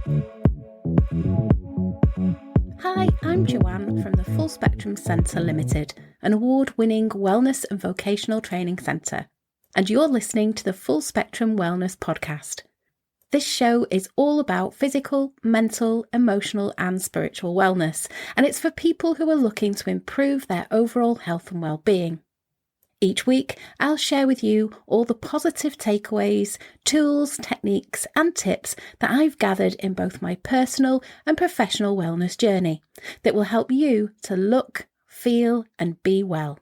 Hi, I'm Joanne from the Full Spectrum Centre Limited, an award-winning wellness and vocational training centre, and you're listening to the Full Spectrum Wellness Podcast. This show is all about physical, mental, emotional and spiritual wellness, and it's for people who are looking to improve their overall health and well-being. Each week, I'll share with you all the positive takeaways, tools, techniques and tips that I've gathered in both my personal and professional wellness journey that will help you to look, feel and be well.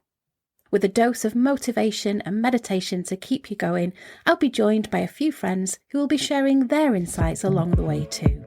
With a dose of motivation and meditation to keep you going, I'll be joined by a few friends who will be sharing their insights along the way too.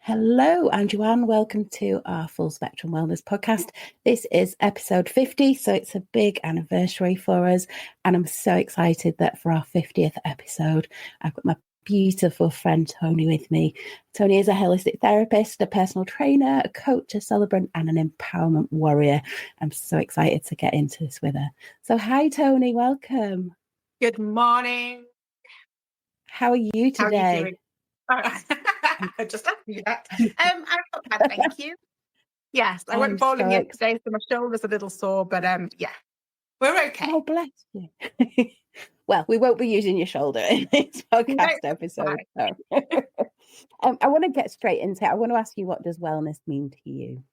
Hello, I'm Joanne. Welcome to our Full Spectrum Wellness Podcast. This is episode 50, so it's a big anniversary for us. And I'm so excited that for our 50th episode, I've got my beautiful friend Toni with me. Toni is a holistic therapist, a personal trainer, a coach, a celebrant, and an empowerment warrior. I'm so excited to get into this with her. So hi, Toni. Welcome. Good morning. How are you today? How are you doing? I just asked you that. I'm not bad, thank you. Yes, I went bowling yesterday, so my shoulder's a little sore, but yeah, we're okay. Oh, bless you. Well, we won't be using your shoulder in this podcast episode. So. I want to get straight into it. I want to ask you, what does wellness mean to you?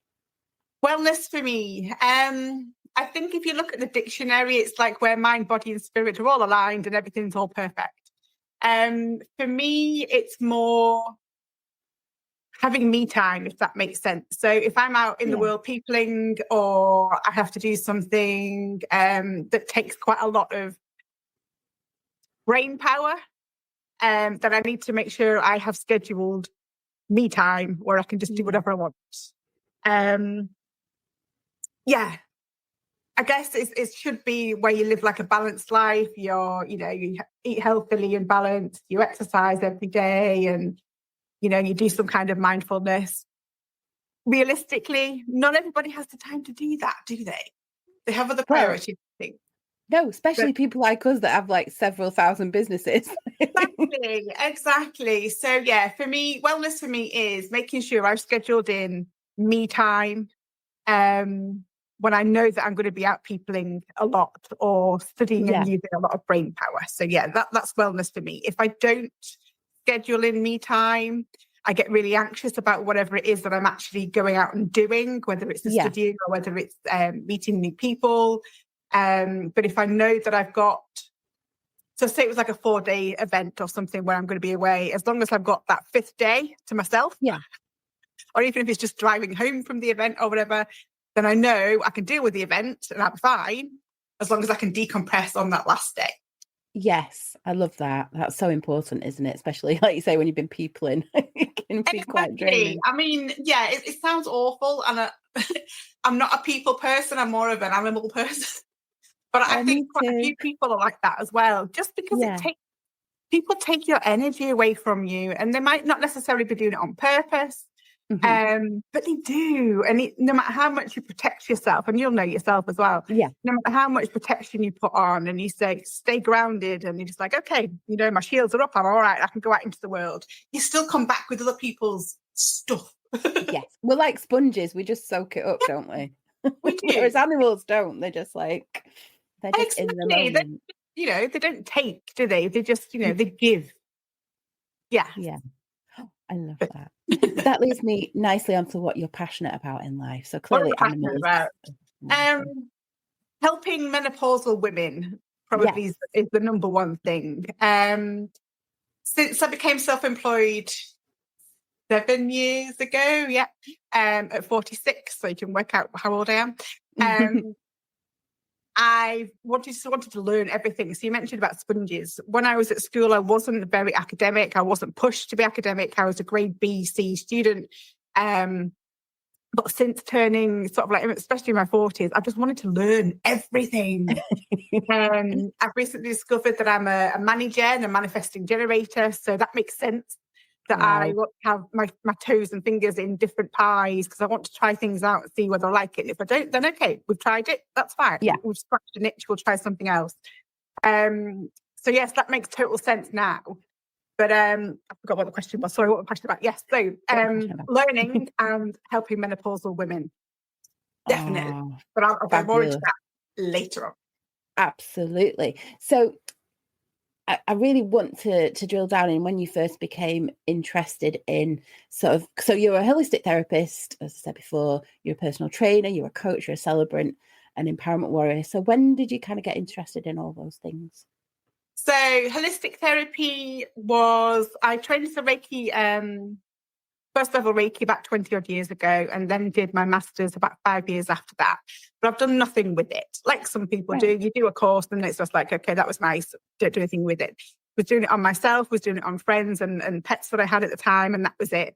Wellness for me, I think if you look at the dictionary, it's like where mind, body and spirit are all aligned and everything's all perfect. For me, it's more having me time, if that makes sense. So if I'm out in the world peopling, or I have to do something that takes quite a lot of brain power, then I need to make sure I have scheduled me time where I can just do whatever I want. I guess it should be where you live like a balanced life. You eat healthily and balanced, you exercise every day, and you do some kind of mindfulness. Realistically, not everybody has the time to do that, do they? They have other priorities, I think. No, especially people like us that have like several thousand businesses. Exactly. So yeah, for me, wellness for me is making sure I've scheduled in me time. When I know that I'm going to be out peopling a lot or studying and using a lot of brain power. So yeah, that's wellness for me. If I don't schedule in me time, I get really anxious about whatever it is that I'm actually going out and doing, whether it's studying or whether it's meeting new people. But if I know that I've got, so say it was like a 4-day event or something where I'm going to be away, as long as I've got that 5th day to myself, or even if it's just driving home from the event or whatever, then I know I can deal with the event and I'm fine as long as I can decompress on that last day. Yes, I love that. That's so important, isn't it? Especially, like you say, when you've been peopling, it can be quite draining. I mean, yeah, it sounds awful, and I'm not a people person. I'm more of an animal person. But I think quite a few people are like that as well, just because people take your energy away from you, and they might not necessarily be doing it on purpose. But they do, and no matter how much you protect yourself, and you'll know yourself as well, no matter how much protection you put on, and you say stay grounded, and you're just like, okay, my shields are up, I'm all right, I can go out into the world, you still come back with other people's stuff. Yes, we're like sponges, we just soak it up, don't we? We do. Whereas animals don't. They're just in the moment. They don't take, do they? They just they give. Yeah I love that. That leads me nicely onto what you're passionate about in life. So clearly animals. Helping menopausal women probably is the number one thing. Since I became self-employed 7 years ago, at 46, so you can work out how old I am. I wanted to learn everything. So you mentioned about sponges. When I was at school, I wasn't very academic. I wasn't pushed to be academic. I was a grade B, C student. But since turning sort of like, especially in my 40s, I just wanted to learn everything. I've recently discovered that I'm a manager and a manifesting generator. So that makes sense. that I want to have my toes and fingers in different pies because I want to try things out and see whether I like it. If I don't, then okay, we've tried it. That's fine. Yeah. We've scratched an itch. We'll try something else. So yes, that makes total sense now. But I forgot what the question was. Sorry, what was the question about? Yes. So learning and helping menopausal women. Definitely. But I'll go more into that later on. Absolutely. So I really want to drill down in when you first became interested in so you're a holistic therapist, as I said before, you're a personal trainer, you're a coach, you're a celebrant, an empowerment warrior. So when did you kind of get interested in all those things? So holistic therapy I trained as a Reiki, first level Reiki about 20 odd years ago, and then did my master's about 5 years after that. But I've done nothing with it. Like some people do. You do a course and it's just like, okay, that was nice. Don't do anything with it. Was doing it on myself, was doing it on friends and pets that I had at the time, and that was it.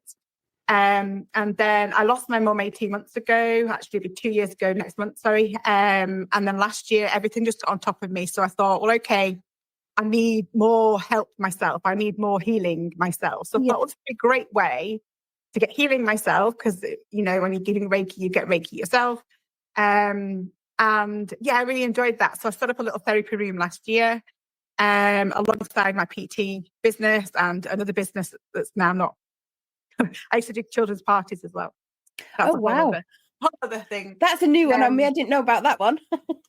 And then I lost my mum 18 months ago, actually it'll be 2 years ago next month, sorry. And then last year, everything just got on top of me. So I thought, well, okay, I need more help myself. I need more healing myself. So I thought it was a great way to get healing myself because, when you're giving Reiki, you get Reiki yourself. And yeah, I really enjoyed that. So I set up a little therapy room last year alongside my PT business and another business that's now not. I used to do children's parties as well. That's whole other thing. That's a new one on me. I didn't know about that one.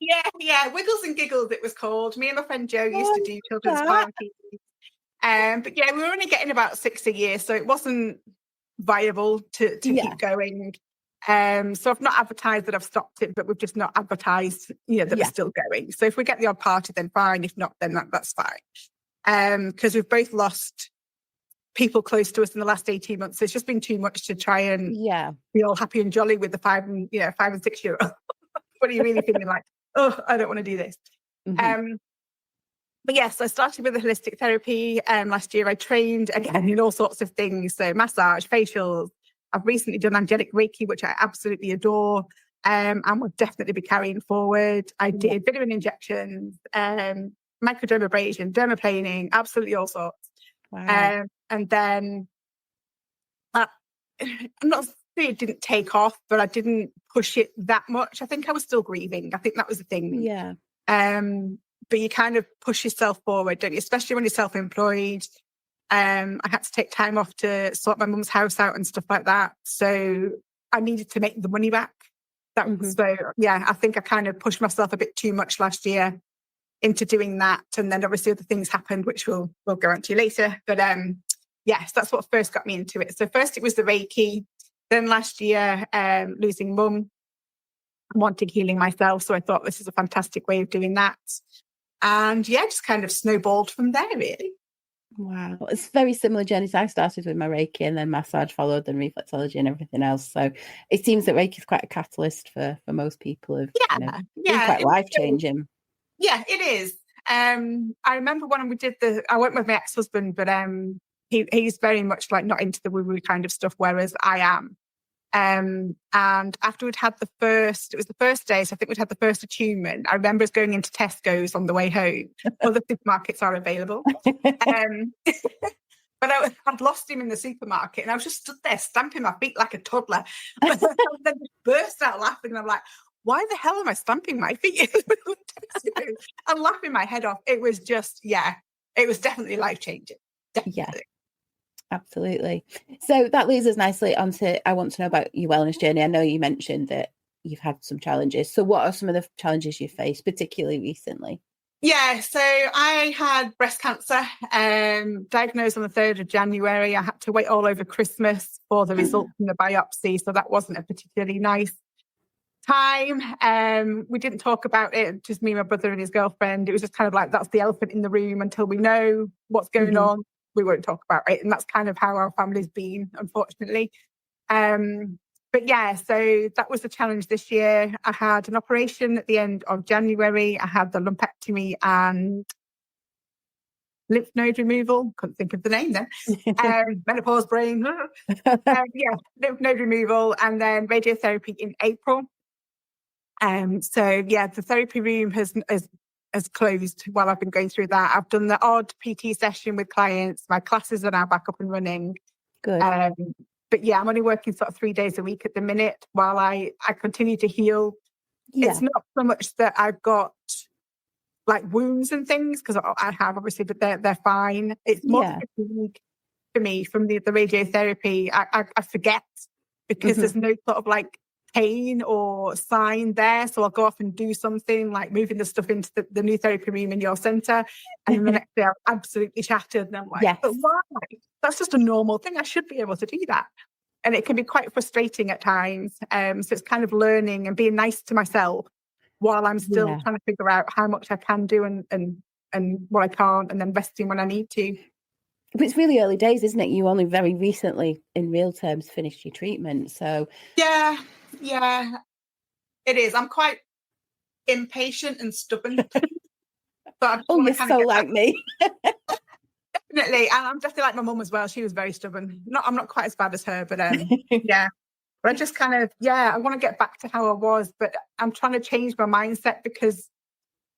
Yeah. Wiggles and Giggles, it was called. Me and my friend Jo used to do children's parties. But yeah, we were only getting about 6 a year, so it wasn't viable to keep going. So I've not advertised that I've stopped it, but we've just not advertised, that we're still going. So if we get the odd party, then fine. If not, then that's fine. Because we've both lost people close to us in the last 18 months. So it's just been too much to try and be all happy and jolly with the 5 and 6 year old. What are you really feeling like? Oh, I don't want to do this. But yes, I started with the holistic therapy last year. I trained again in all sorts of things. So massage, facials. I've recently done angelic Reiki, which I absolutely adore and will definitely be carrying forward. I did vitamin injections, microdermabrasion, dermaplaning, absolutely all sorts. Wow. And then I'm not saying it didn't take off, but I didn't push it that much. I think I was still grieving. I think that was the thing. Yeah. But you kind of push yourself forward, don't you? Especially when you're self-employed. I had to take time off to sort my mum's house out and stuff like that. So I needed to make the money back. So yeah, I think I kind of pushed myself a bit too much last year into doing that. And then obviously other things happened, which we'll go on to later. But yes, that's what first got me into it. So first it was the Reiki. Then last year, losing mum, wanting healing myself. So I thought this is a fantastic way of doing that. And yeah, just kind of snowballed from there, really. Wow. It's very similar journeys. I started with my Reiki and then massage followed, and reflexology and everything else. So it seems that Reiki is quite a catalyst for most people. Been quite life-changing. Yeah, it is. I remember when we did I went with my ex-husband, but he's very much like not into the woo-woo kind of stuff, whereas I am. And after we'd had it was the first day, so I think we'd had the first attunement. I remember us going into Tesco's on the way home. Other supermarkets are available. But I'd lost him in the supermarket and I was just stood there stamping my feet like a toddler. And then burst out laughing and I'm like, why the hell am I stamping my feet? I'm laughing my head off. It was just, it was definitely life-changing. Definitely. Yeah. Absolutely. So that leads us nicely onto, I want to know about your wellness journey. I know you mentioned that you've had some challenges. So what are some of the challenges you faced, particularly recently? Yeah, so I had breast cancer, diagnosed on the 3rd of January. I had to wait all over Christmas for the result from the biopsy. So that wasn't a particularly nice time. We didn't talk about it, just me, my brother and his girlfriend. It was just kind of like, that's the elephant in the room. Until we know what's going on, we won't talk about it. And that's kind of how our family's been, unfortunately. But yeah, so that was the challenge this year. I had an operation at the end of January. I had the lumpectomy and lymph node removal. Couldn't think of the name then. Menopause brain. Lymph node removal and then radiotherapy in April. So yeah, the therapy room has closed while I've been going through that. I've done the odd PT session with clients. My classes are now back up and running. Good. But yeah, I'm only working sort of 3 days a week at the minute while I continue to heal. Yeah. It's not so much that I've got like wounds and things, because I have obviously, but they're fine. It's more fatigue for me from the radiotherapy. I forget because there's no sort of like pain or sign there. So I'll go off and do something like moving the stuff into the new therapy room in your centre. And then the next day I'm absolutely shattered. And I'm like, but why? That's just a normal thing. I should be able to do that. And it can be quite frustrating at times. So it's kind of learning and being nice to myself while I'm still trying to figure out how much I can do and what I can't, and then resting when I need to. It's really early days, isn't it? You only very recently, in real terms, finished your treatment. So yeah, it is. I'm quite impatient and stubborn. But you're so like me. Definitely, and I'm definitely like my mum as well. She was very stubborn. I'm not quite as bad as her, but yeah. But I just kind of I want to get back to how I was, but I'm trying to change my mindset because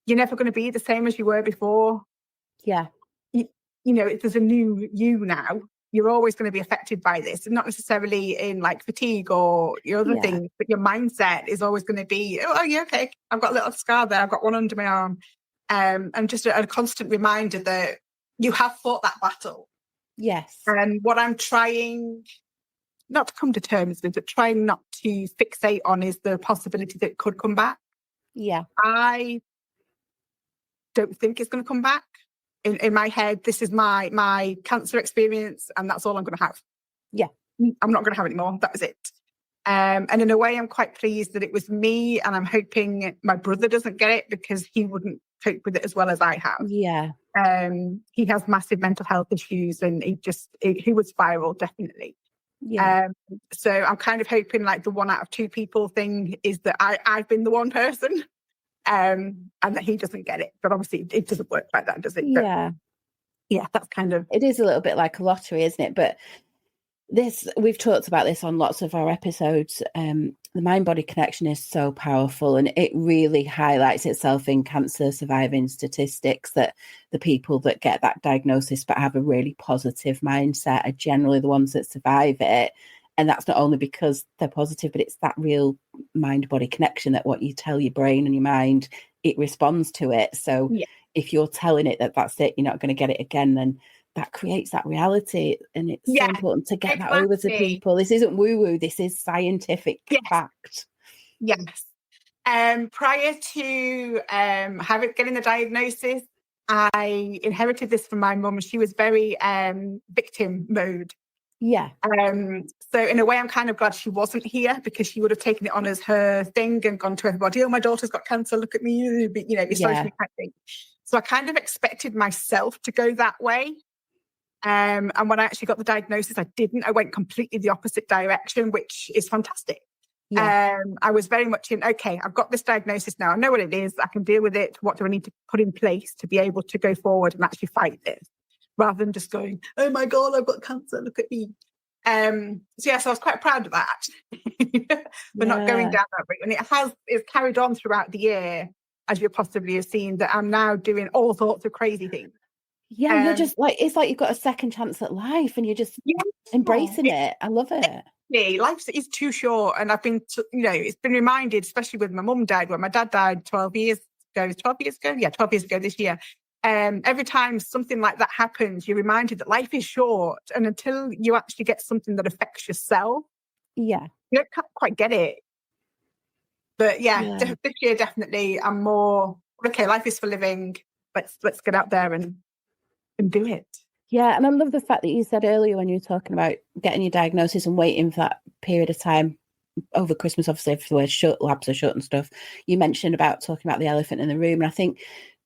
you're never going to be the same as you were before. Yeah. You know, if there's a new you now, you're always going to be affected by this, and not necessarily in like fatigue or your other things, but your mindset is always going to be, oh yeah, okay, I've got a little scar there, I've got one under my arm, and just a constant reminder that you have fought that battle. Yes. And what I'm trying not to come to terms with, but trying not to fixate on, is the possibility that it could come back. Yeah. I don't think it's going to come back. In my head, this is my cancer experience, and that's all I'm going to have. Yeah. I'm not going to have any more. That was it. And in a way, I'm quite pleased that it was me, and I'm hoping my brother doesn't get it because he wouldn't cope with it as well as I have. Yeah. He has massive mental health issues, and he would spiral, definitely. Yeah. So I'm kind of hoping like the 1 out of 2 people thing is that I've been the one person. And that he doesn't get it, but obviously it doesn't work like that, does it? Yeah. But yeah, that's kind of, it is a little bit like a lottery, isn't it? But we've talked about this on lots of our episodes. The mind-body connection is so powerful, and it really highlights itself in cancer surviving statistics that the people that get that diagnosis but have a really positive mindset are generally the ones that survive it. And that's not only because they're positive, but it's that real mind-body connection that what you tell your brain and your mind, it responds to it. So if you're telling it that that's it, you're not going to get it again, then that creates that reality. And it's so important to get that over to people. This isn't woo-woo. This is scientific fact. Yes. Prior to getting the diagnosis, I inherited this from my mum. She was very victim mode. Yeah. So in a way, I'm kind of glad she wasn't here, because she would have taken it on as her thing and gone to everybody, oh, my daughter's got cancer, look at me, you know, be sorry for me kind of thing. So I kind of expected myself to go that way. And when I actually got the diagnosis, I didn't. I went completely the opposite direction, which is fantastic. Yeah. I was very much in, okay, I've got this diagnosis now. I know what it is. I can deal with it. What do I need to put in place to be able to go forward and actually fight this? Rather than just going, oh my God, I've got cancer, look at me. So I was quite proud of that, but not going down that route. And it's carried on throughout the year, as you possibly have seen, that I'm now doing all sorts of crazy things. Yeah, you're just like, it's like you've got a second chance at life, and you're just embracing it. I love it. Life is too short, and I've been, it's been reminded, especially with my mum died, when my dad died 12 years ago. 12 years ago? Yeah, 12 years ago this year. Every time something like that happens, you're reminded that life is short, and until you actually get something that affects yourself, you don't quite get it. But this year definitely I'm more, okay, life is for living. Let's get out there and do it. Yeah, and I love the fact that you said earlier when you were talking about getting your diagnosis and waiting for that period of time over Christmas, obviously everywhere shut, labs are shut and stuff. You mentioned about talking about the elephant in the room, and I think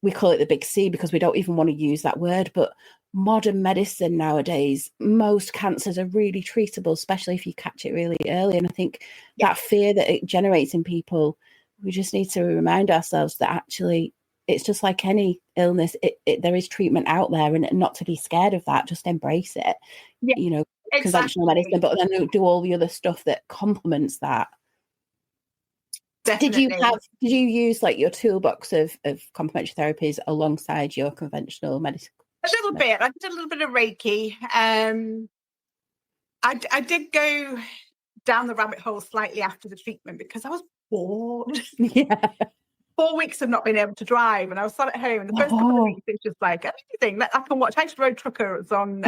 we call it the big C because we don't even want to use that word, but modern medicine nowadays, most cancers are really treatable, especially if you catch it really early. And I think that fear that it generates in people, we just need to remind ourselves that actually it's just like any illness. There is treatment out there, and not to be scared of that, just embrace it. Conventional medicine, but then do all the other stuff that complements that. Definitely. Did you use like your toolbox of complementary therapies alongside your conventional medicine? A little bit. I did a little bit of Reiki. I did go down the rabbit hole slightly after the treatment because I was bored. Yeah. 4 weeks of not being able to drive, and I was sat at home. And the first couple of weeks, it's just like anything that I can watch. I used to road truckers on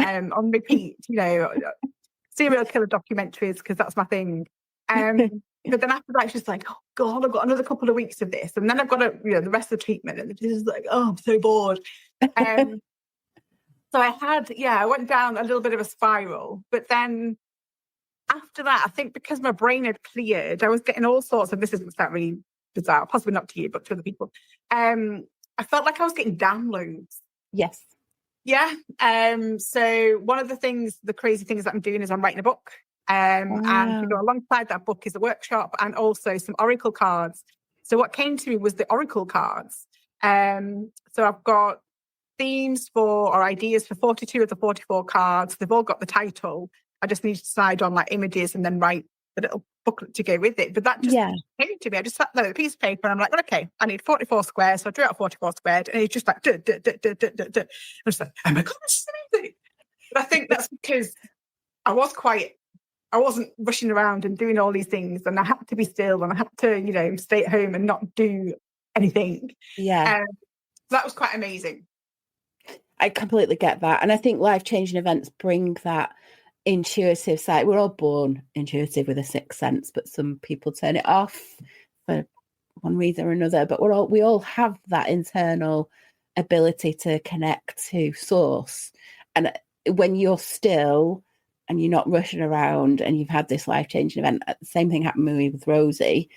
repeat, serial killer documentaries because that's my thing. But then after that, it's just like, oh God, I've got another couple of weeks of this, and then I've got the rest of the treatment, and it's just like, oh, I'm so bored. So I went down a little bit of a spiral, but then after that, I think because my brain had cleared, I was getting all sorts of, this isn't that really bizarre, possibly not to you, but to other people. I felt like I was getting downloads. Yes. Yeah. So one of the crazy things that I'm doing is I'm writing a book. And alongside that book is a workshop and also some oracle cards. So what came to me was the oracle cards. So I've got themes or ideas for 42 of the 44 cards. They've all got the title. I just need to decide on like images and then write the little booklet to go with it. But that just came to me. I just sat there with a piece of paper and I'm like, okay, I need 44 squares. So I drew out 44 squared and it's just like, I was like, oh my God, this is amazing. But I think that's because I wasn't rushing around and doing all these things, and I had to be still and I had to, stay at home and not do anything. Yeah. That was quite amazing. I completely get that. And I think life-changing events bring that intuitive side. We're all born intuitive with a sixth sense, but some people turn it off for one reason or another. But we all have that internal ability to connect to source. And when you're still and you're not rushing around and you've had this life-changing event, the same thing happened with me with Rosie.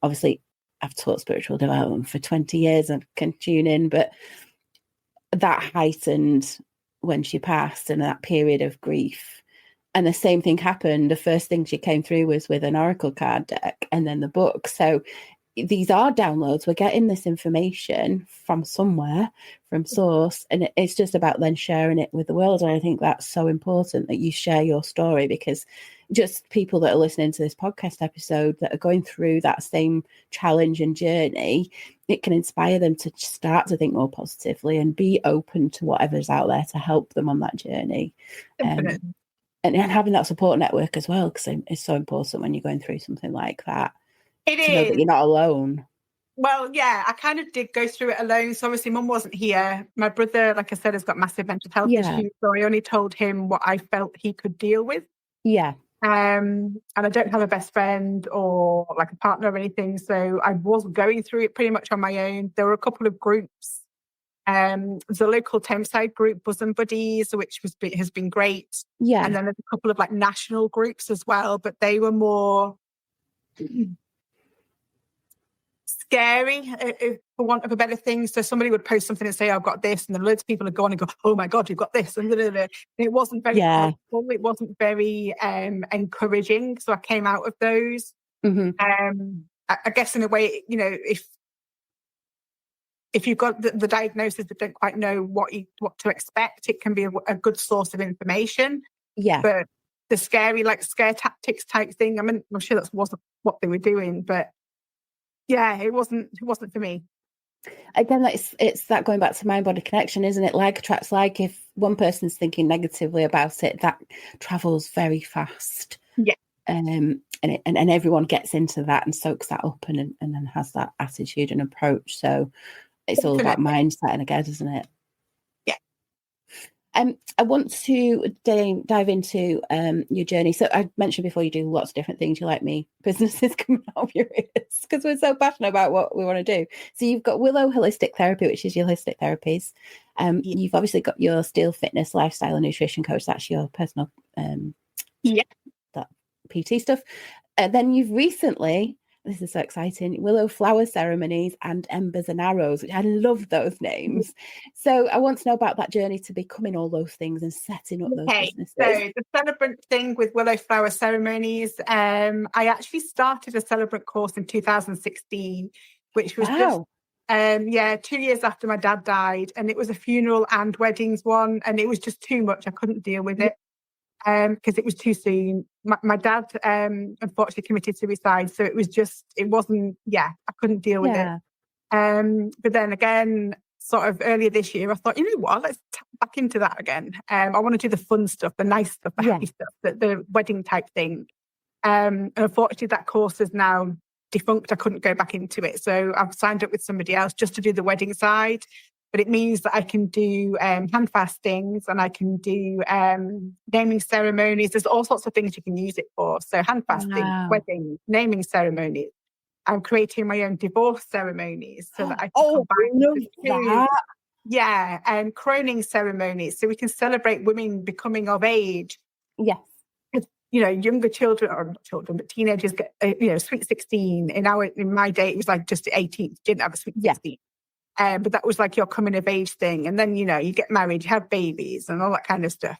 Obviously, I've taught spiritual development for 20 years and can tune in, but that heightened when she passed and that period of grief. And the same thing happened. The first thing she came through was with an oracle card deck and then the book. So these are downloads. We're getting this information from somewhere, from source, and it's just about then sharing it with the world. And I think that's so important that you share your story, because just people that are listening to this podcast episode that are going through that same challenge and journey, it can inspire them to start to think more positively and be open to whatever's out there to help them on that journey. And having that support network as well, because it's so important when you're going through something like that. It is. Know that you're not alone. Well, yeah, I kind of did go through it alone. So obviously Mum wasn't here. My brother, like I said, has got massive mental health issues. So I only told him what I felt he could deal with. Yeah. And I don't have a best friend or like a partner or anything. So I was going through it pretty much on my own. There were a couple of groups. There's a local Thameside group, Bosom Buddies, which has been great. Yeah. And then there's a couple of like national groups as well, but they were more scary, for want of a better thing. So somebody would post something and say, I've got this, and then loads of people would go on and go, oh my God, you've got this. And it wasn't very helpful. It wasn't very encouraging. So I came out of those. Mm-hmm. I guess in a way, if you've got the diagnosis but don't quite know what to expect, it can be a good source of information. Yeah. But the scary, like scare tactics type thing, I mean, I'm sure that wasn't what they were doing, but yeah, it wasn't for me. Again, it's that going back to mind-body connection, isn't it? Like attracts like. If one person's thinking negatively about it, that travels very fast. Yeah. And everyone gets into that and soaks that up and then has that attitude and approach. So it's all about mindset and again, isn't it? Yeah. I want to dive into your journey. So I mentioned before you do lots of different things. You like me, businesses coming out of your ears because we're so passionate about what we want to do. So you've got Willow Holistic Therapy, which is your holistic therapies. You've obviously got your Steel Fitness Lifestyle and Nutrition Coach. That's your personal that PT stuff. And then you've recently, this is so exciting, Willow Flower Ceremonies and Embers and Arrows, which I love those names. So I want to know about that journey to becoming all those things and setting up those businesses. So the celebrant thing with Willow Flower Ceremonies, I actually started a celebrant course in 2016, which was just 2 years after my dad died, and it was a funeral and weddings one, and it was just too much. I couldn't deal with it. Because it was too soon. My dad unfortunately committed suicide, so I couldn't deal with it. But then again, sort of earlier this year, I thought, you know what, let's tap back into that again. I want to do the fun stuff, the nice stuff, the happy stuff, the wedding type thing. And unfortunately, that course is now defunct. I couldn't go back into it. So I've signed up with somebody else just to do the wedding side. But it means that I can do hand fastings, and I can do naming ceremonies. There's all sorts of things you can use it for. So hand fasting, weddings, naming ceremonies. I'm creating my own divorce ceremonies so that I can combine the two. Yeah, and croning ceremonies, so we can celebrate women becoming of age. Yes. You know, younger children, or not children, but teenagers get, sweet 16. In my day, it was like just 18. Didn't have a sweet 16. But that was like your coming of age thing. And then, you know, you get married, you have babies and all that kind of stuff.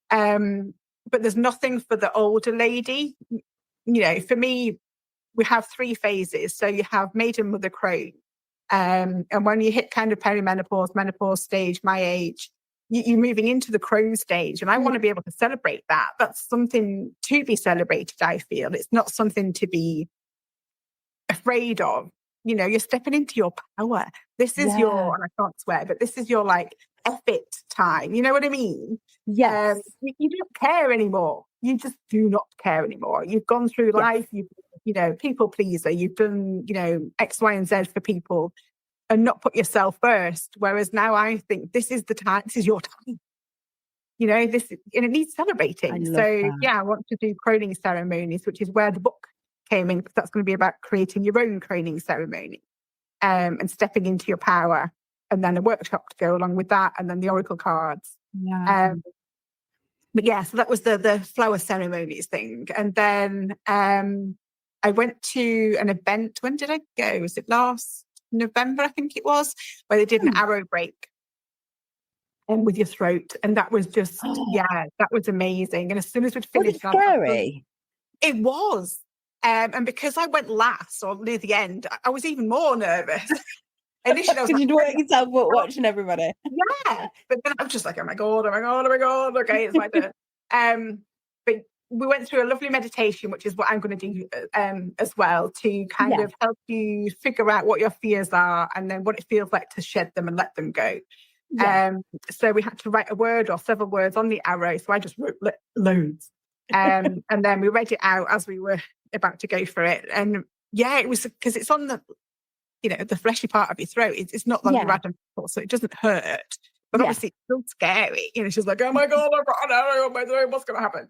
But there's nothing for the older lady. You know, for me, we have 3 phases. So you have maiden, mother, crone. And when you hit kind of perimenopause, menopause stage, my age, you're moving into the crone stage. And I want to be able to celebrate that. That's something to be celebrated, I feel. It's not something to be afraid of. You know, you're stepping into your power. This is your, and I can't swear, but this is your like effort time. You know what I mean? Yes. You don't care anymore. You just do not care anymore. You've gone through life. You've, people pleaser. You've done, X, Y, and Z for people and not put yourself first. Whereas now I think this is the time. This is your time. You know, and it needs celebrating. So I want to do croning ceremonies, which is where the book came in, because that's going to be about creating your own croning ceremony and stepping into your power, and then a workshop to go along with that, and then the oracle cards. So that was the flower ceremonies thing. And then I went to an event. When did I go? Was it last November, I think it was, where they did an arrow break with your throat, and that was just that was amazing. And as soon as we'd finished, was it scary? It was. And because I went last or near the end, I was even more nervous. Initially, I was you'd work yourself watching everybody. Yeah, but then I was just like, oh my god, okay, it's my turn. But we went through a lovely meditation, which is what I'm going to do as well, to kind of help you figure out what your fears are, and then what it feels like to shed them and let them go. So we had to write a word or several words on the arrow. So I just wrote loads. And then we read it out as we were about to go for it. And it was because it's on the the fleshy part of your throat. It's not like your random, so it doesn't hurt, but obviously it's still scary. She's like, oh my god, I've got an arrow on my throat, what's going to happen?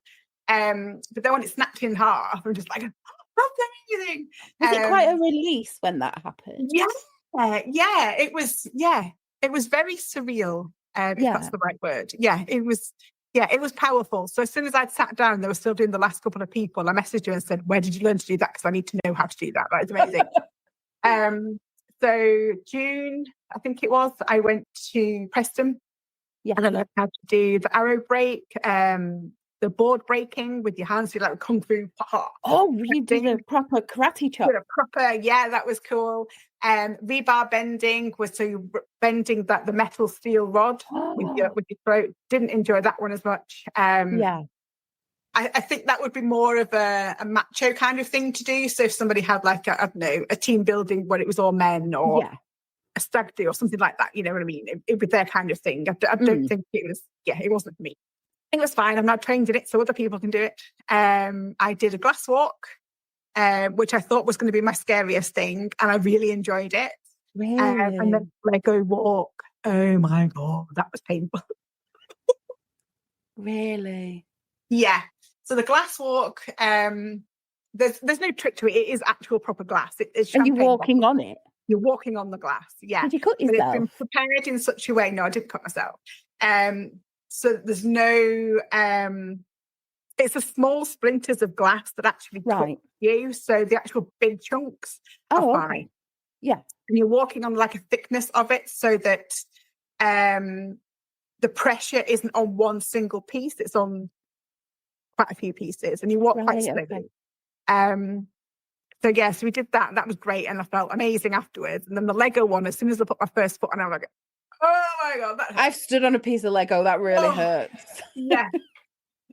But then when it snapped in half, I'm just like, that's amazing. Was it quite a release when that happened? It was very surreal, if that's the right word. It was powerful. So as soon as I'd sat down, they were still doing the last couple of people. I messaged you and said, where did you learn to do that? Because I need to know how to do that. That is amazing. So June, I think it was, I went to Preston. And I learned how to do the arrow break, the board breaking with your hands, so like kung fu. You did a proper karate chop. That was cool. Rebar bending was so you bending the metal steel rod with your throat. Didn't enjoy that one as much. I think that would be more of a macho kind of thing to do. So if somebody had like a team building where it was all men, or a stag do or something like that, you know what I mean? It would be their kind of thing. I don't think it was. It wasn't for me. I think it was fine. I'm not trained in it, so other people can do it. I did a glass walk, which I thought was going to be my scariest thing, and I really enjoyed it. Really? And then Lego walk. Oh my god, that was painful. Really? Yeah. So the glass walk, there's no trick to it. It is actual proper glass. It's and you're walking on it? You're walking on the glass, yeah. Did you cut yourself? But it's been prepared in such a way. No, I didn't cut myself. So there's no... it's a small splinters of glass that actually cut you. So the actual big chunks are fine. Okay. Yeah. And you're walking on like a thickness of it so that the pressure isn't on one single piece. It's on quite a few pieces, and you walk quite slowly. Okay. So we did that. That was great, and I felt amazing afterwards. And then the Lego one, as soon as I put my first foot on, I was like, oh my god, that hurts. I've stood on a piece of Lego. That really hurts. Yeah.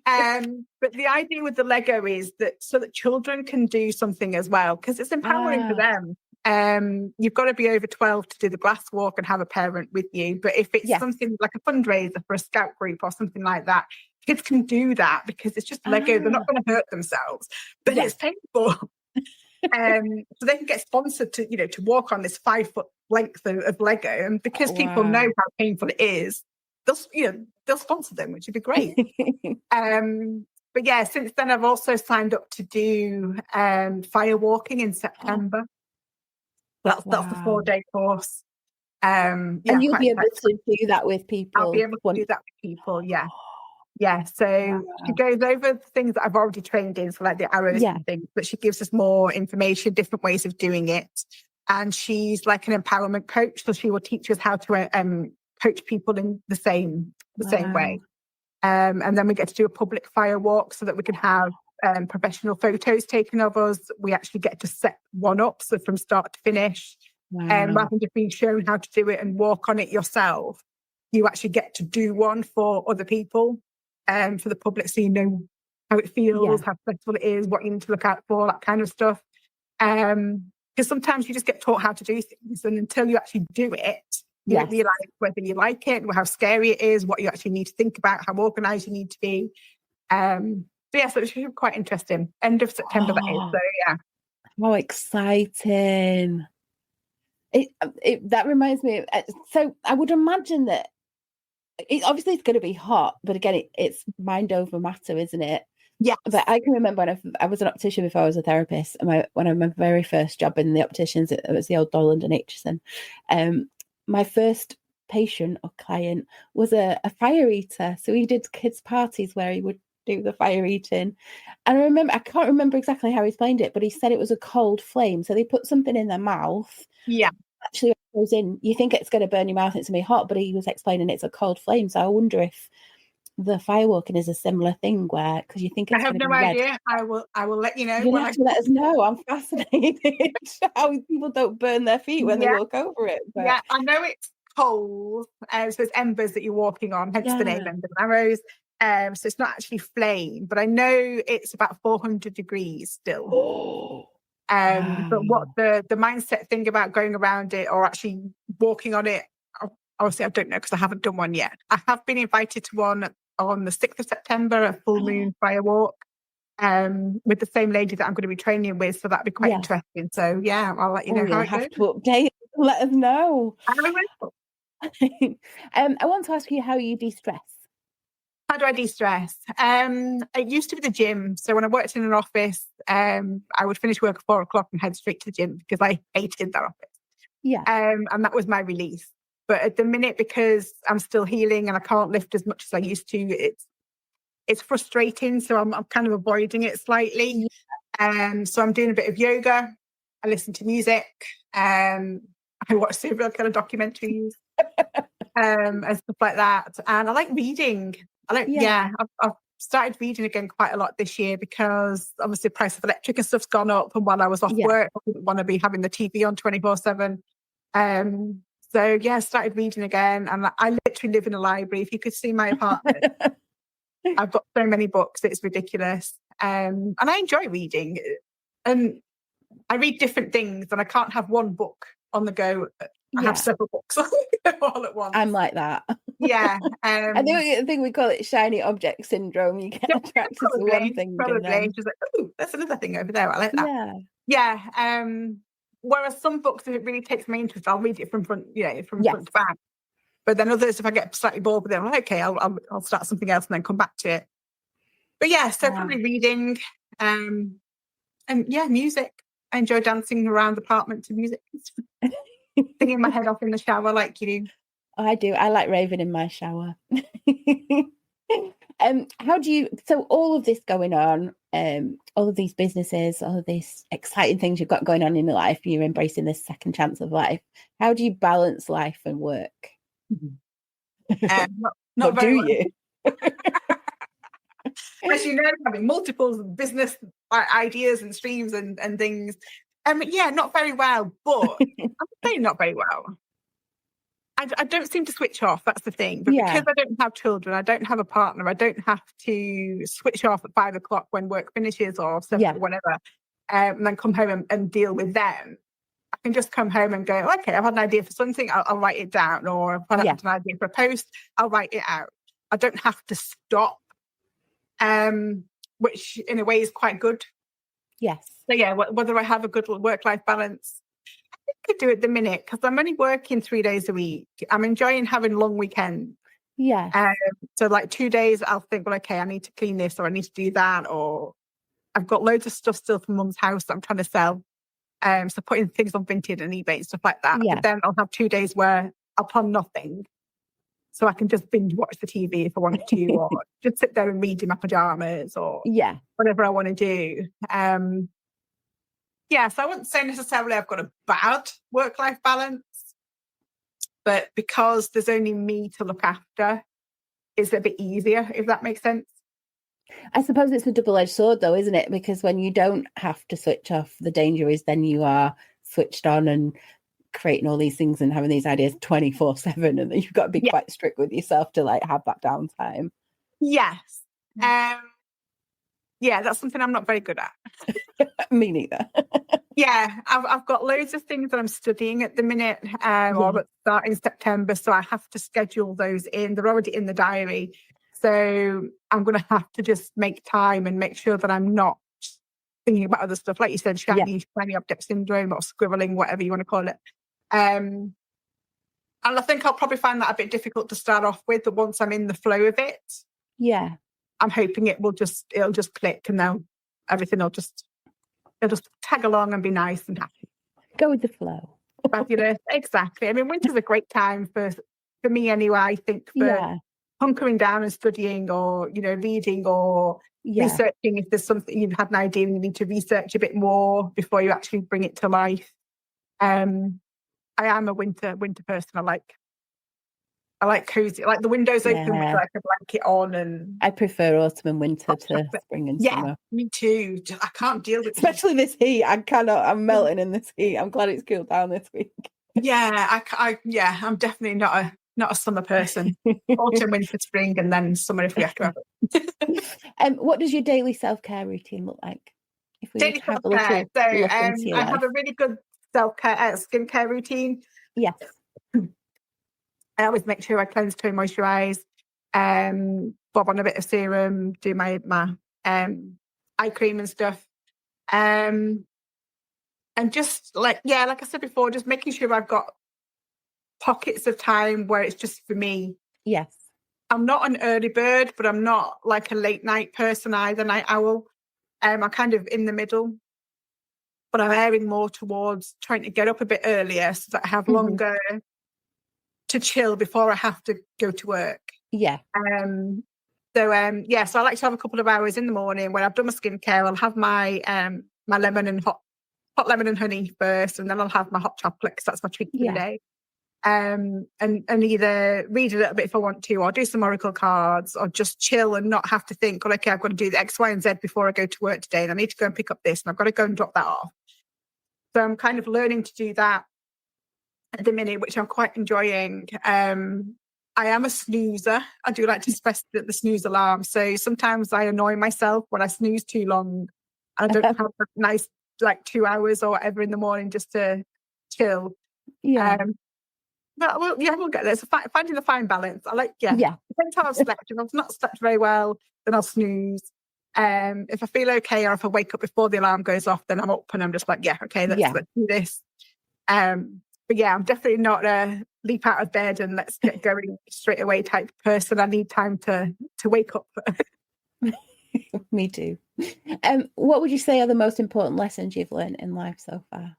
But the idea with the Lego is that so that children can do something as well, because it's empowering for them. you've got to be over 12 to do the glass walk and have a parent with you. But if it's something like a fundraiser for a scout group or something like that, kids can do that because it's just Lego. They're not going to hurt themselves, but it's painful. So they can get sponsored to walk on this 5-foot length of Lego, and because people know how painful it is, they'll sponsor them, which would be great. But yeah, since then I've also signed up to do firewalking in September. That's the 4-day course. And you'll be able to do that with people. I'll be able to do that with people. Yeah. Yeah, so she goes over things that I've already trained in, so like the arrows and things, but she gives us more information, different ways of doing it. And she's like an empowerment coach, so she will teach us how to coach people in the same way. And then we get to do a public fire walk so that we can have professional photos taken of us. We actually get to set one up, so from start to finish. Rather than just being shown how to do it and walk on it yourself, you actually get to do one for other people. For the public, so you know how it feels, how stressful it is, what you need to look out for, that kind of stuff. Because sometimes you just get taught how to do things, and until you actually do it, you don't realize whether you like it, or how scary it is, what you actually need to think about, how organised you need to be. So it should be quite interesting. End of September, that is. So yeah. How exciting! That reminds me of, so I would imagine that. Obviously it's going to be hot, but again, it's mind over matter, isn't it? Yeah. But I can remember when I was an optician before I was a therapist, and when I my very first job in the opticians, it was the old Dolland and Aitchison. My first patient or client was a fire eater, so he did kids' parties where he would do the fire eating. And I can't remember exactly how he explained it, but he said it was a cold flame, so they put something in their mouth. Yeah. Actually, it goes in, you think it's going to burn your mouth, it's going to be hot, but he was explaining it's a cold flame. So I wonder if the firewalking is a similar thing, where because you think it's I have no idea. I will let you know. You have to let us know. I'm fascinated how people don't burn their feet when they walk over it. But... Yeah, I know it's cold. So it's embers that you're walking on, hence the name Embers and Arrows. So it's not actually flame, but I know it's about 400 degrees still. But what the mindset thing about going around it or actually walking on it, obviously I don't know because I haven't done one yet. I have been invited to one on the 6th of September, a full moon fire walk, with the same lady that I'm going to be training with, so that'd be quite interesting. So yeah, I'll let you know how it goes. To update, let us know. I will. I want to ask you how you de-stress. How do I de-stress? It used to be the gym. So when I worked in an office, I would finish work at 4:00 and head straight to the gym because I hated that office. Yeah. And that was my release. But at the minute, because I'm still healing and I can't lift as much as I used to, it's frustrating. So I'm kind of avoiding it slightly. So I'm doing a bit of yoga. I listen to music. I watch serial killer documentaries and stuff like that. And I like reading. I've started reading again quite a lot this year because obviously the price of electric and stuff's gone up, and while I was off work I didn't want to be having the TV on 24/7. So I started reading again, and I literally live in a library. If you could see my apartment, I've got so many books, it's ridiculous. And I enjoy reading, and I read different things, and I can't have one book on the go. I have several books all at once. I'm like that. Yeah. I think we call it shiny object syndrome. You get attracted to one thing. Probably. And then... She's like, oh, there's another thing over there. I like that. Yeah. Whereas some books, if it really takes my interest, I'll read it from front to back. But then others, if I get slightly bored with them, I'm like, okay, I'll start something else and then come back to it. But probably reading, and music. I enjoy dancing around the apartment to music. Singing my head off in the shower like you do. I do. I like raving in my shower. How do you, so all of this going on, all of these businesses, all of these exciting things you've got going on in your life, you're embracing this second chance of life. How do you balance life and work? Not very well. You? As you know, having multiple business ideas and streams and things. Not very well, but I'm saying not very well. I don't seem to switch off. That's the thing. But because I don't have children, I don't have a partner, I don't have to switch off at 5:00 when work finishes or 7 or whatever, and then come home and deal with them. I can just come home and go, okay, I've had an idea for something, I'll write it down. Or if I've had an idea for a post, I'll write it out. I don't have to stop, which in a way is quite good. Yes. So yeah, whether I have a good work-life balance, I think I do at the minute, because I'm only working 3 days a week. I'm enjoying having long weekends. Yes. So like 2 days, I'll think, well, okay, I need to clean this, or I need to do that, or I've got loads of stuff still from Mum's house that I'm trying to sell. So putting things on Vinted and eBay and stuff like that. Yeah. But then I'll have 2 days where I'll plan nothing. So I can just binge watch the TV if I want to, or just sit there and read in my pajamas, or whatever I want to do. So I wouldn't say necessarily I've got a bad work-life balance, but because there's only me to look after, it's a bit easier, if that makes sense. I suppose it's a double-edged sword though, isn't it? Because when you don't have to switch off, the danger is then you are switched on and creating all these things and having these ideas 24/7, and then you've got to be quite strict with yourself to like have that downtime. Yes. That's something I'm not very good at. Me neither. I've got loads of things that I'm studying at the minute, or start in September, so I have to schedule those in. They're already in the diary, so I'm going to have to just make time and make sure that I'm not thinking about other stuff, like you said, shiny object syndrome, or scribbling, whatever you want to call it. And I think I'll probably find that a bit difficult to start off with, but once I'm in the flow of it, I'm hoping it'll just click, and then everything it'll just tag along and be nice and happy. Go with the flow. Fabulous. Exactly. I mean, winter's a great time for me anyway, I think, for hunkering down and studying, or, reading, or researching. If there's something you've had an idea and you need to research a bit more before you actually bring it to life. I am a winter person. I like cozy, like the windows open with like a blanket on, and I prefer autumn and winter to spring and summer. Me too. I can't deal with especially this heat. I'm melting in this heat. I'm glad it's cooled down this week. I'm definitely not a summer person. Autumn, winter, spring, and then summer if we have to have it. What does your daily self-care routine look like? If we daily self-care. So I have a really good self-care skincare routine. Yes. I always make sure I cleanse, tone, moisturize, bob on a bit of serum, do my eye cream and stuff. And just like I said before, just making sure I've got pockets of time where it's just for me. Yes. I'm not an early bird, but I'm not like a late night person either, night owl. I'm kind of in the middle, but I'm erring more towards trying to get up a bit earlier so that I have longer to chill before I have to go to work. Yeah. So I like to have a couple of hours in the morning when I've done my skincare. I'll have my my lemon and hot lemon and honey first, and then I'll have my hot chocolate, because that's my treat for the day. And either read a little bit if I want to, or do some oracle cards, or just chill and not have to think, well, okay, I've got to do the X, Y, and Z before I go to work today, and I need to go and pick up this, and I've got to go and drop that off. So I'm kind of learning to do that at the minute, which I'm quite enjoying. I am a snoozer. I do like to press the snooze alarm. So sometimes I annoy myself when I snooze too long. I don't have a nice 2 hours or whatever in the morning just to chill. But we'll get there. So finding the fine balance. I like, depends how I've slept. If I've not slept very well, then I'll snooze. If I feel okay, or if I wake up before the alarm goes off, then I'm up and I'm just like, okay, let's do this. But I'm definitely not a leap out of bed and let's get going straight away type person. I need time to wake up. Me too. What would you say are the most important lessons you've learned in life so far?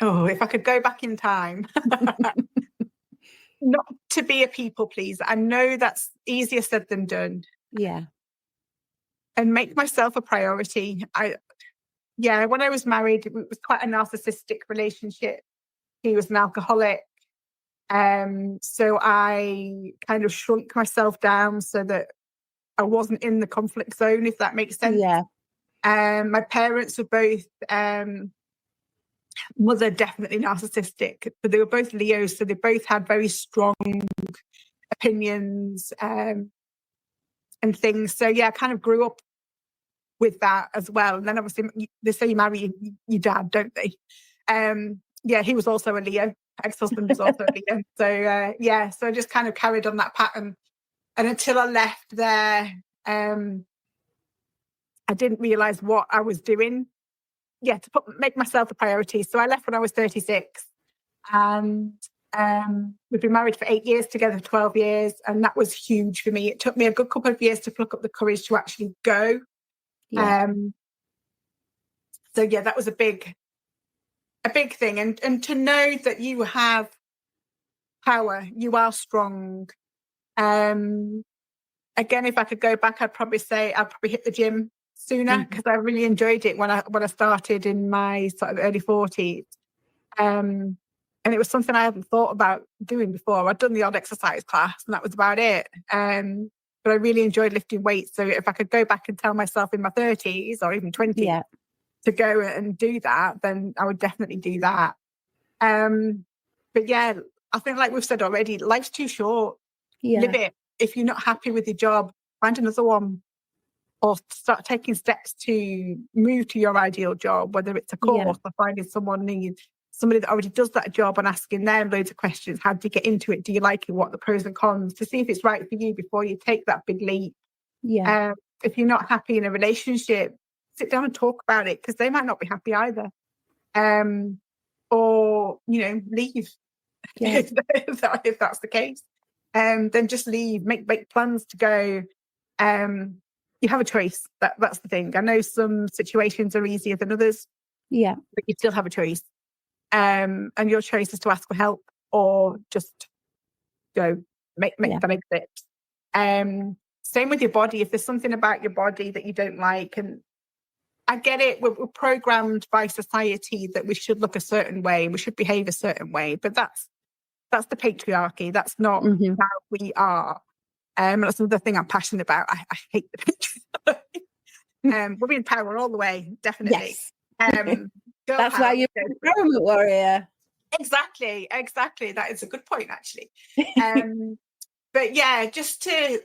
If I could go back in time, not to be a people pleaser. I know that's easier said than done. Yeah. And make myself a priority. When I was married, it was quite a narcissistic relationship. He was an alcoholic. So I kind of shrunk myself down so that I wasn't in the conflict zone, if that makes sense. Yeah. My parents were both, mother definitely narcissistic, but they were both Leos, so they both had very strong opinions and things. So I kind of grew up with that as well. And then obviously they say you marry your dad, don't they? Yeah, he was also a Leo. Ex-husband was also a Leo. So so I just kind of carried on that pattern. And until I left there, I didn't realise what I was doing. Yeah, to make myself a priority. So I left when I was 36. And we'd been married for 8 years, together for 12 years. And that was huge for me. It took me a good couple of years to pluck up the courage to actually go. Yeah. So yeah, that was a big thing. And to know that you have power, you are strong. Again, if I could go back, I'd probably say I'd probably hit the gym sooner, because I really enjoyed it when I started in my sort of early 40s. And it was something I hadn't thought about doing before. I'd done the odd exercise class and that was about it. But I really enjoyed lifting weights. So if I could go back and tell myself in my 30s or even 20s to go and do that, then I would definitely do that. But yeah, I think, like we've said already, life's too short. Live it. If you're not happy with your job, find another one, or start taking steps to move to your ideal job, whether it's a course or finding somebody that already does that job and asking them loads of questions. How do you get into it? Do you like it? What are the pros and cons? To see if it's right for you before you take that big leap. Yeah. If you're not happy in a relationship, sit down and talk about it, because they might not be happy either. Or, leave. Yeah. if that's the case. Then just leave, make plans to go. You have a choice. That's the thing. I know some situations are easier than others. Yeah. But you still have a choice. And your choice is to ask for help or just go make that exit. Same with your body. If there's something about your body that you don't like, and I get it, we're programmed by society that we should look a certain way, we should behave a certain way, but that's the patriarchy. That's not how we are. That's another thing I'm passionate about. I hate the patriarchy. We're in power all the way, definitely. Yes. That's why you're an empowerment warrior. Exactly. That is a good point, actually. But yeah, just to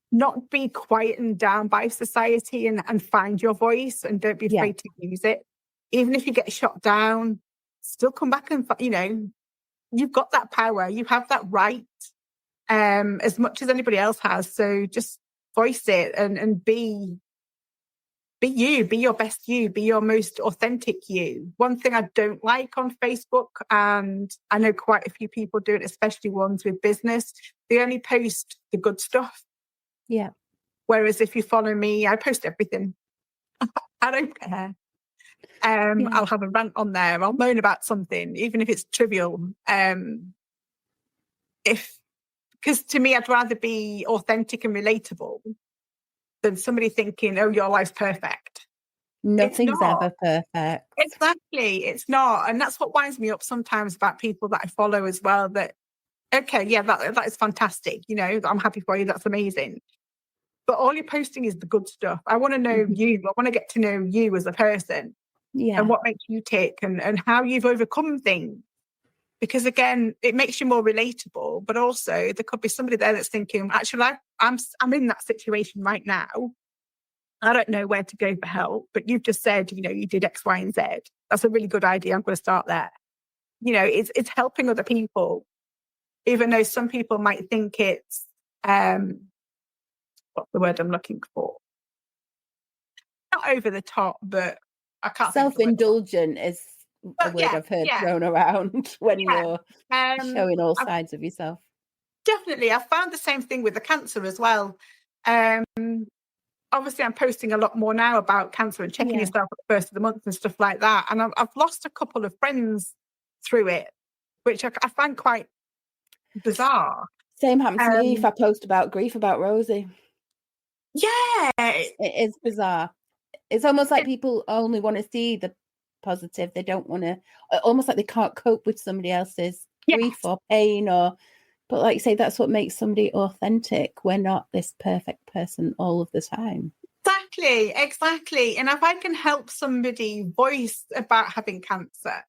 not be quietened down by society and find your voice, and don't be afraid to use it. Even if you get shot down, still come back and, you've got that power. You have that right, as much as anybody else has. So just voice it and be you, be your best you, be your most authentic you. One thing I don't like on Facebook, and I know quite a few people do it, especially ones with business, they only post the good stuff. Yeah. Whereas if you follow me, I post everything. I don't care. I'll have a rant on there. I'll moan about something, even if it's trivial. Because to me, I'd rather be authentic and relatable than somebody thinking, oh, your life's perfect. Nothing's ever perfect. Exactly. It's not. And that's what winds me up sometimes about people that I follow as well, that, okay, yeah, that is fantastic. I'm happy for you. That's amazing. But all you're posting is the good stuff. I want to know you. I want to get to know you as a person. Yeah. And what makes you tick, and how you've overcome things. Because again, it makes you more relatable, but also there could be somebody there that's thinking, actually, I'm in that situation right now. I don't know where to go for help, but you've just said, you did X, Y, and Z. That's a really good idea. I'm going to start there. It's helping other people, even though some people might think it's, what's the word I'm looking for? Not over the top, but I can't. Self-indulgent is a word I've heard thrown around when you're showing all sides of yourself. Definitely. I found the same thing with the cancer as well. Obviously, I'm posting a lot more now about cancer and checking yourself at the first of the month and stuff like that. And I've lost a couple of friends through it, which I find quite bizarre. Same happened to me if I post about grief about Rosie. Yeah. It is bizarre. It's almost like people only want to see the positive. They don't want to, almost like they can't cope with somebody else's grief or pain, but like you say, that's what makes somebody authentic. We're not this perfect person all of the time. Exactly. And if I can help somebody voice about having cancer,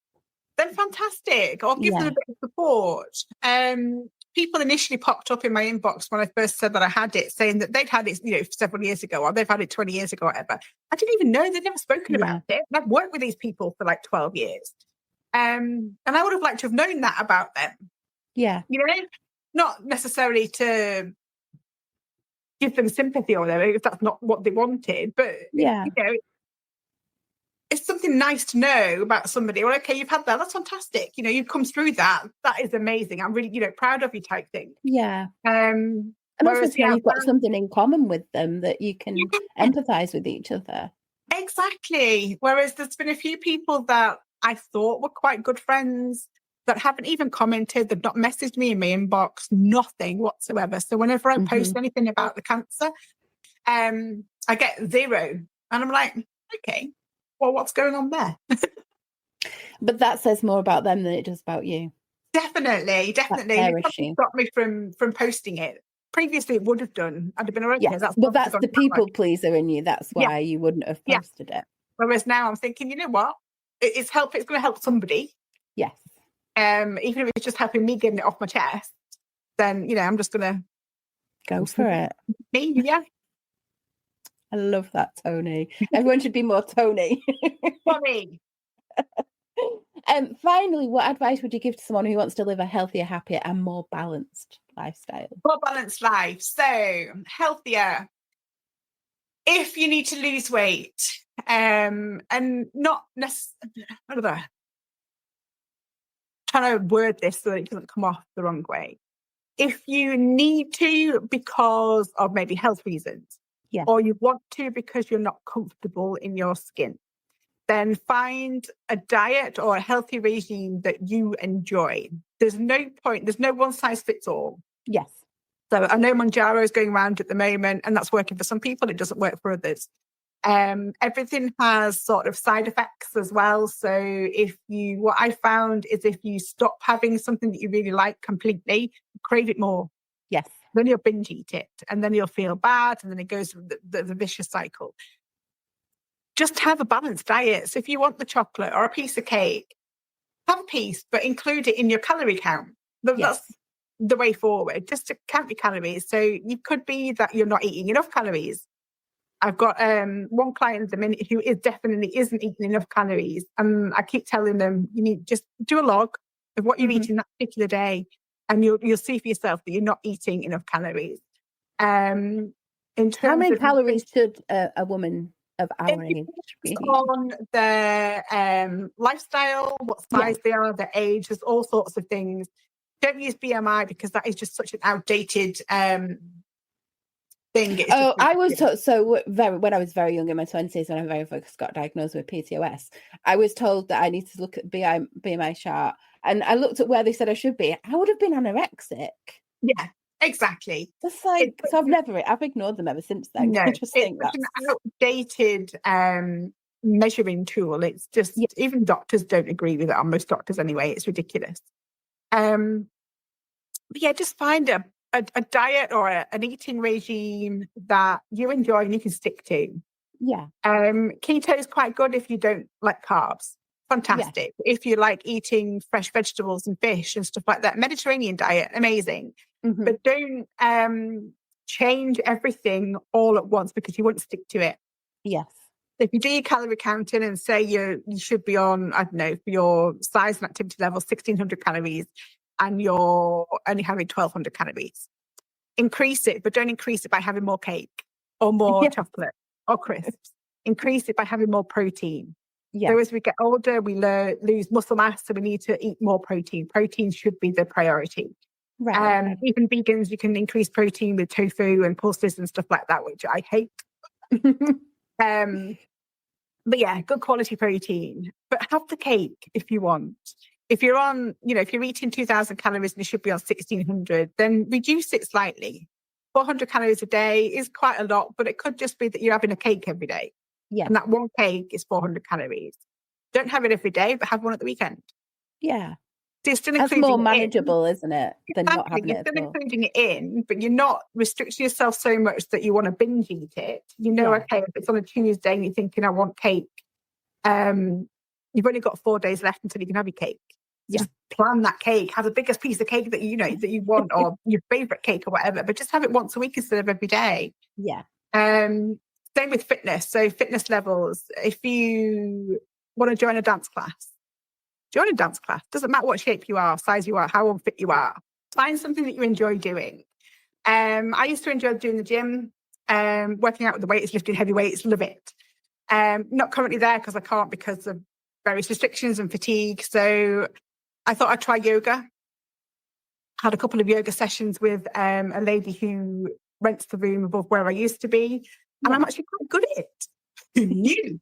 then fantastic. Or give them a bit of support. people initially popped up in my inbox when I first said that I had it, saying that they'd had it, several years ago, or they've had it 20 years ago, or whatever. I didn't even know. They'd never spoken about it. And I've worked with these people for like 12 years. And I would have liked to have known that about them. Yeah. Not necessarily to give them sympathy or whatever, if that's not what they wanted, but it's something nice to know about somebody. Well, okay, you've had that. That's fantastic. You've come through that. That is amazing. I'm really, proud of you type thing. Yeah. And also you've got something in common with them that you can empathize with each other. Exactly. Whereas there's been a few people that I thought were quite good friends that haven't even commented. They've not messaged me in my inbox, nothing whatsoever. So whenever I post anything about the cancer, I get 0. And I'm like, okay, well, what's going on there? But that says more about them than it does about you. Definitely. It stopped me from posting it. Previously, it would have done. I'd have been okay. Yes. But that's the people pleaser in you. That's why you wouldn't have posted it. Whereas now I'm thinking, you know what? It's going to help somebody. Yes. Even if it's just helping me getting it off my chest, then, I'm just going to go for it. Yeah. I love that, Toni. Everyone should be more Toni. Toni. Finally, what advice would you give to someone who wants to live a healthier, happier, and more balanced lifestyle? More balanced life. So, healthier. If you need to lose weight, and not necessarily, trying to word this so that it doesn't come off the wrong way. If you need to because of maybe health reasons, or you want to because you're not comfortable in your skin, then find a diet or a healthy regime that you enjoy. There's no one size fits all. Yes. So I know Manjaro is going around at the moment, and that's working for some people. It doesn't work for others. Everything has sort of side effects as well. So what I found is if you stop having something that you really like completely, you crave it more. Yes. Then you'll binge eat it, and then you'll feel bad, and then it goes the vicious cycle. Just have a balanced diet. So if you want the chocolate or a piece of cake, have a piece, but include it in your calorie count. That's the way forward, just to count your calories. So you could be that you're not eating enough calories. I've got one client at the minute who definitely isn't eating enough calories. And I keep telling them, you need just do a log of what you're eating that particular day. And you'll see for yourself that you're not eating enough calories. In terms How many of calories should a woman of our age be? On their lifestyle, what size they are, their age, there's all sorts of things. Don't use BMI because that is just such an outdated thing. I was told, when I was very young in my 20s, when I very first got diagnosed with PCOS, I was told that I need to look at BMI chart, and I looked at where they said I should be. I would have been anorexic. Yeah, exactly. That's like, so I've ignored them ever since then. No, I just think that's an outdated measuring tool. It's just even doctors don't agree with it. On most doctors anyway, it's ridiculous. But yeah, just find a diet or an eating regime that you enjoy and you can stick to. Yeah. Keto is quite good if you don't like carbs. Fantastic. Yeah. If you like eating fresh vegetables and fish and stuff like that, Mediterranean diet, amazing. But don't change everything all at once because you won't stick to it. Yes. If you do your calorie counting and say you should be on, I don't know, for your size and activity level, 1,600 calories, and you're only having 1,200 calories, increase it, but don't increase it by having more cake or more chocolate or crisps. Increase it by having more protein. Yeah. So as we get older, we lose muscle mass, so we need to eat more protein. Protein should be the priority. Right. Even vegans, you can increase protein with tofu and pulses and stuff like that, which I hate. But yeah, good quality protein. But have the cake if you want. If you're on, if you're eating 2,000 calories and you should be on 1,600, then reduce it slightly. 400 calories a day is quite a lot, but it could just be that you're having a cake every day. Yeah. And that one cake is 400 calories. Don't have it every day, but have one at the weekend. Yeah. So still that's more manageable, isn't it? Than not having it. You're still including it in, but you're not restricting yourself so much that you want to binge eat it. Okay, if it's on a Tuesday and you're thinking, I want cake, you've only got 4 days left until you can have your cake. Just plan that cake, have the biggest piece of cake that that you want, or your favorite cake or whatever, but just have it once a week instead of every day. Yeah. Same with fitness. So fitness levels. If you want to join a dance class, join a dance class. Doesn't matter what shape you are, size you are, how unfit you are. Find something that you enjoy doing. I used to enjoy doing the gym, working out with the weights, lifting heavy weights, love it. Not currently there because I can't because of various restrictions and fatigue. So I thought I'd try yoga. Had a couple of yoga sessions with a lady who rents the room above where I used to be. And I'm actually quite good at it. Who knew?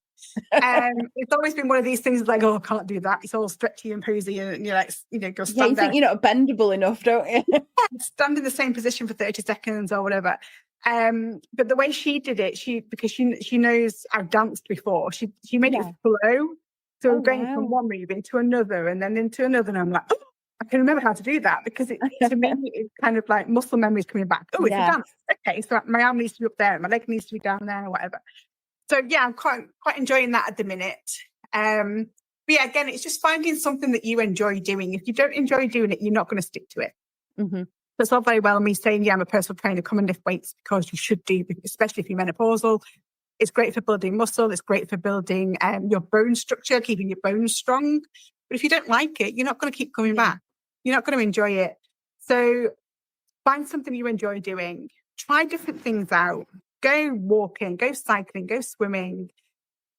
It's always been one of these things like, oh, I can't do that. It's all stretchy and posy, and you're like, go stand there. You think you're not bendable enough, don't you? Stand in the same position for 30 seconds or whatever. But the way she did it, because she knows I've danced before, she made it flow. So going from one move into another and then into another, and I'm like, oh, I can remember how to do that, because to me it's kind of like muscle memories coming back. Oh, it's a dance. Okay, so my arm needs to be up there, my leg needs to be down there, or whatever. So I'm quite enjoying that at the minute. But yeah, again, it's just finding something that you enjoy doing. If you don't enjoy doing it, you're not going to stick to it. Mm-hmm. So it's all very well me saying, I'm a personal trainer, come and lift weights, because you should do, especially if you're menopausal. It's great for building muscle. It's great for building your bone structure, keeping your bones strong. But if you don't like it, you're not going to keep coming back. You're not going to enjoy it. So find something you enjoy doing. Try different things out. Go walking, go cycling, go swimming.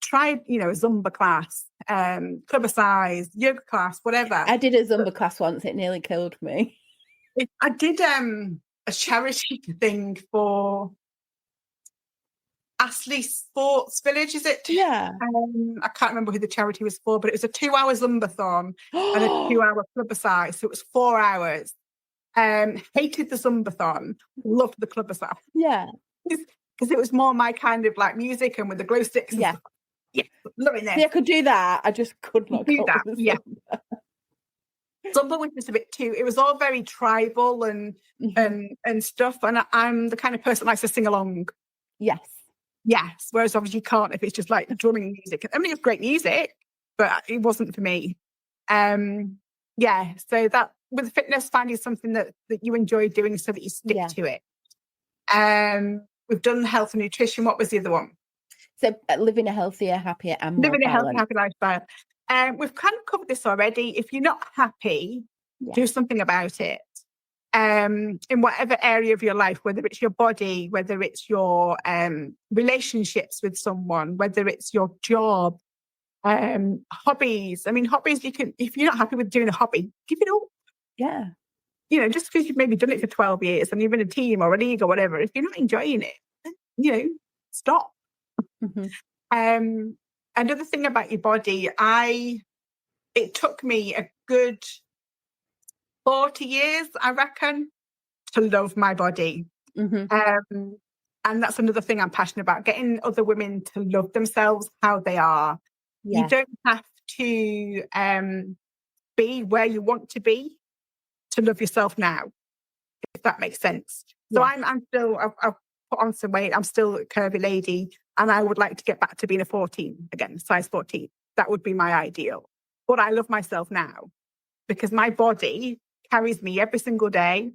Try, a Zumba class, clubbercise, yoga class, whatever. I did a Zumba class once. It nearly killed me. I did a charity thing for Astley Sports Village, is it? Yeah. I can't remember who the charity was for, but it was a 2-hour Zumbathon and a 2-hour clubbercise. So it was 4 hours. Hated the Zumbathon, loved the clubbercise. Yeah. Because it was more my kind of like music and with the glow sticks. And stuff. Yeah, loving this. See, I could do that. I just could not do that. Yeah. Zumba was just a bit too. It was all very tribal and stuff. And I'm the kind of person that likes to sing along. Yes. Whereas obviously you can't if it's just like drumming music. I mean, it's great music, but it wasn't for me. So that with fitness, finding something that you enjoy doing so that you stick to it. We've done health and nutrition. What was the other one? So living a healthier, happier, and more living balanced. a healthy lifestyle. We've kind of covered this already. If you're not happy, do something about it. In whatever area of your life, whether it's your body, whether it's your relationships with someone, whether it's your job, hobbies. I mean, hobbies, you can, if you're not happy with doing a hobby, give it up. Yeah. Just because you've maybe done it for 12 years and you're in a team or a league or whatever, if you're not enjoying it, stop. Mm-hmm. Another thing about your body, it took me a good 40 years, I reckon, to love my body. Mm-hmm. And that's another thing I'm passionate about, getting other women to love themselves how they are. Yeah. You don't have to be where you want to be to love yourself now, if that makes sense. So I'm still, I've put on some weight. I'm still a curvy lady, and I would like to get back to being a 14 again, size 14. That would be my ideal. But I love myself now because my body carries me every single day.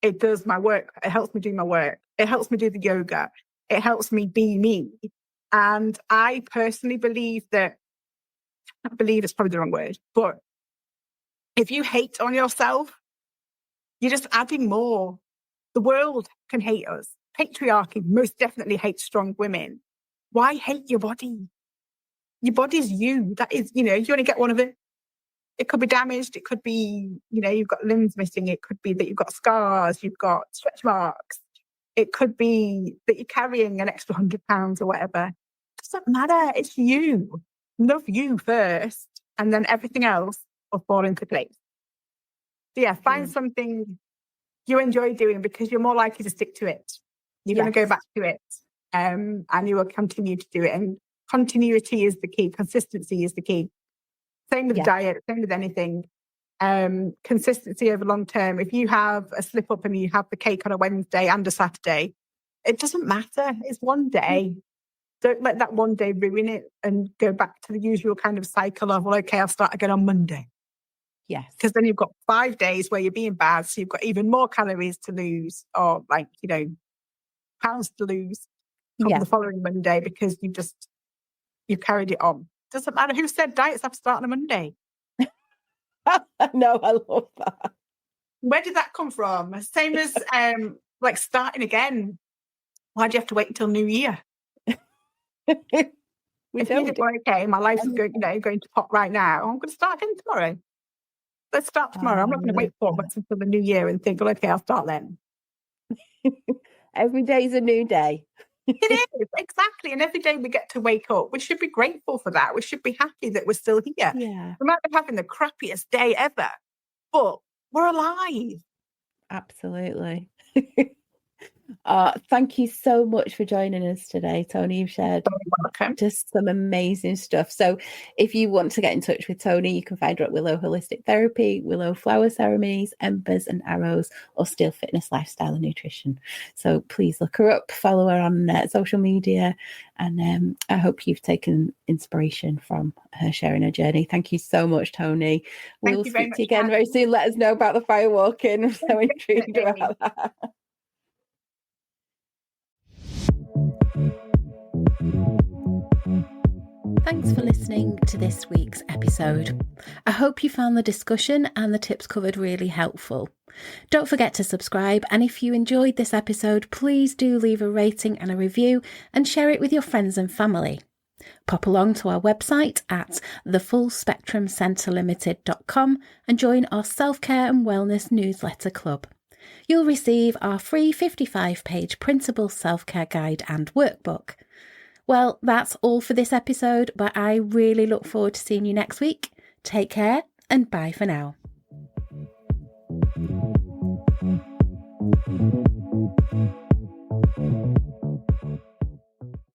It does my work. It helps me do my work. It helps me do the yoga. It helps me be me. And I personally believe that, I believe it's probably the wrong word, but if you hate on yourself, you're just adding more. The world can hate us. Patriarchy most definitely hates strong women. Why hate your body? Your body's you. That is, you only get one of it. It could be damaged. It could be, you've got limbs missing. It could be that you've got scars. You've got stretch marks. It could be that you're carrying an extra 100 pounds or whatever. It doesn't matter. It's you. Love you first, and then everything else will fall into place. So find something you enjoy doing because you're more likely to stick to it. You're going to go back to it, and you will continue to do it. And continuity is the key. Consistency is the key. Same with diet, same with anything. Consistency over long term. If you have a slip up and you have the cake on a Wednesday and a Saturday, it doesn't matter. It's one day. Don't let that one day ruin it and go back to the usual kind of cycle of, well, okay, I'll start again on Monday. Yes. Because then you've got 5 days where you're being bad. So you've got even more calories to lose, or like, pounds to lose from the following Monday, because you carried it on. Doesn't matter who said diets have to start on a Monday. No, I love that. Where did that come from? Same as like starting again. Why do you have to wait until New Year? If you think, well, okay, my life's going to pop right now, I'm going to start again tomorrow. Let's start tomorrow. I'm not going to wait 4 months until the new year and think, well, okay, I'll start then. Every day is a new day. It is, exactly. And every day we get to wake up. We should be grateful for that. We should be happy that we're still here. Yeah. We might be having the crappiest day ever, but we're alive. Absolutely. Thank you so much for joining us today, Toni. You've shared just some amazing stuff. So if you want to get in touch with Toni, you can find her at Willow Holistic Therapy, Willow Flower Ceremonies, Embers and Arrows, or Steel Fitness, Lifestyle and Nutrition. So please look her up, follow her on social media, and I hope you've taken inspiration from her sharing her journey. Thank you so much, Toni. We'll speak to you again very soon. Let us know about the firewalking. I'm so intrigued about that. Thanks for listening to this week's episode. I hope you found the discussion and the tips covered really helpful. Don't forget to subscribe, and if you enjoyed this episode, please do leave a rating and a review and share it with your friends and family. Pop along to our website at thefullspectrumcentrelimited.com and join our self-care and wellness newsletter club. You'll receive our free 55-page printable self-care guide and workbook. Well, that's all for this episode, but I really look forward to seeing you next week. Take care and bye for now.